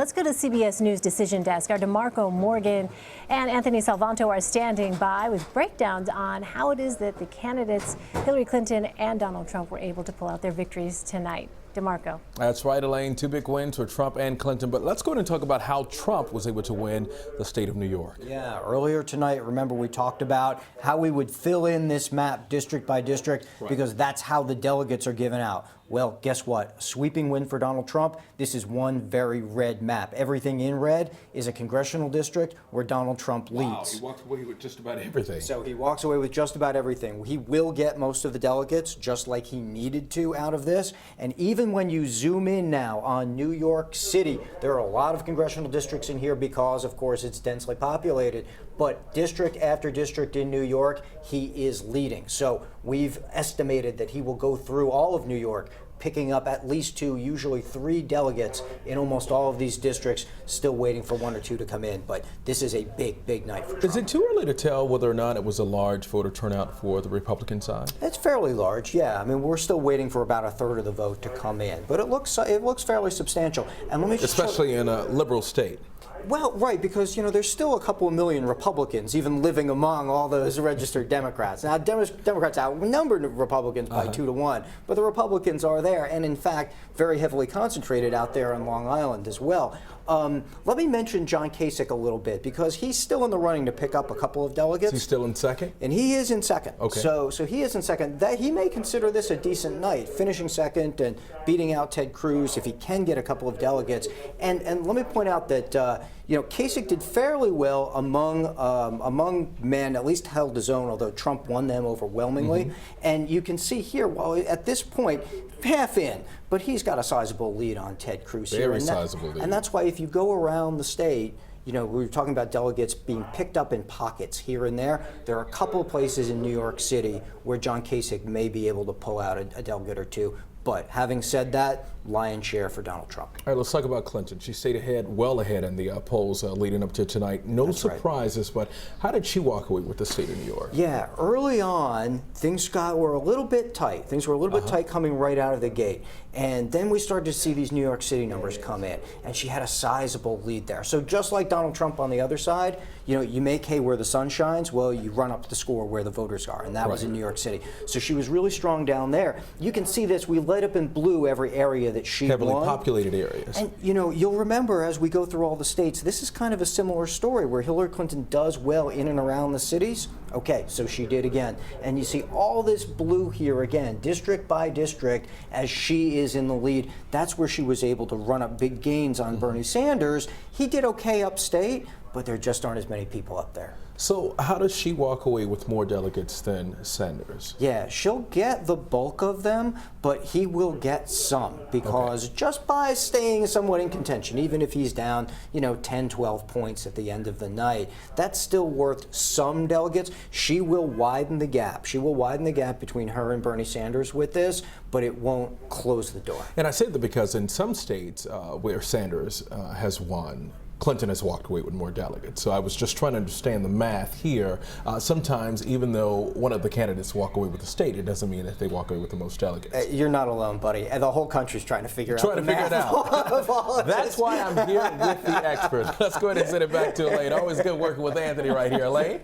let's go to CBS News Decision Desk. Our Demarco, Morgan, and Anthony Salvanto are standing by with breakdowns on how it is that the candidates Hillary Clinton and Donald Trump were able to pull out their victories tonight. Demarco. That's right, Elaine. Two big wins for Trump and Clinton. But let's go ahead and talk about how Trump was able to win the state of New York. Yeah, earlier tonight, remember we talked about how we would fill in this map district by district, because that's how the delegates are given out. Well, guess what? A sweeping win for Donald Trump. This is one very red map. Everything in red is a congressional district where Donald Trump leads. Wow, he walked away with just about everything. So he walks away with just about everything. He will get most of the delegates, just like he needed to out of this. And even when you zoom in now on New York City, there are a lot of congressional districts in here because, of course, it's densely populated. But district after district in New York, he is leading. So we've estimated that he will go through all of New York, picking up at least 2, usually 3 delegates in almost all of these districts, still waiting for 1 or 2 to come in. But this is a big, big night for Trump. Is it too early to tell whether or not it was a large voter turnout for the Republican side? It's fairly large, yeah. I mean, we're still waiting for about 1/3 of the vote to come in, but it looks fairly substantial. And let me just especially in a liberal state. Well, right, because, you know, there's still a couple of million Republicans even living among all those registered Democrats. Now, Democrats outnumber Republicans by 2 to 1, but the Republicans are there, and in fact, very heavily concentrated out there on Long Island as well. Let me mention John Kasich a little bit, because he's still in the running to pick up a couple of delegates. He's still in second? And he is in second. Okay. So he is in second. That he may consider this a decent night, finishing second and beating out Ted Cruz if he can get a couple of delegates. And let me point out that you know, Kasich did fairly well among men, at least held his own, although Trump won them overwhelmingly. And you can see here, well, at this point, half in, but he's got a sizable lead on Ted Cruz here. Very sizable lead. And that's why if you go around the state, you know, we were talking about delegates being picked up in pockets here and there. There are a couple of places in New York City where John Kasich may be able to pull out a delegate or 2. But having said that, lion's share for Donald Trump. All right, let's talk about Clinton. She stayed ahead, well ahead in the polls leading up to tonight. No surprises, but how did she walk away with the state of New York? Yeah, early on, things were a little bit tight. Things were a little bit tight coming right out of the gate. And then we started to see these New York City numbers come in, and she had a sizable lead there. So just like Donald Trump on the other side, you know, you make hay where the sun shines, well, you run up the score where the voters are, and that was in New York City. So she was really strong down there. You can see this. We lit up in blue every area that she heavily won. Populated areas. And, you know, you'll remember as we go through all the states, this is kind of a similar story where Hillary Clinton does well in and around the cities. Okay, so she did again. And you see all this blue here again, district by district, as she is in the lead. That's where she was able to run up big gains on Bernie Sanders. He did okay upstate, but there just aren't as many people up there. So how does she walk away with more delegates than Sanders? Yeah, she'll get the bulk of them, but he will get some, because just by staying somewhat in contention, even if he's down, you know, 10, 12 points at the end of the night, that's still worth some delegates. She will widen the gap. She will widen the gap between her and Bernie Sanders with this, but it won't close the door. And I say that because in some states where Sanders has won, Clinton has walked away with more delegates. So I was just trying to understand the math here. Sometimes, even though one of the candidates walk away with the state, it doesn't mean that they walk away with the most delegates. You're not alone, buddy. The whole country's trying to figure out the math of all of That's why I'm here with the experts. Let's go ahead and send it back to Elaine. Always good working with Anthony right here, Elaine.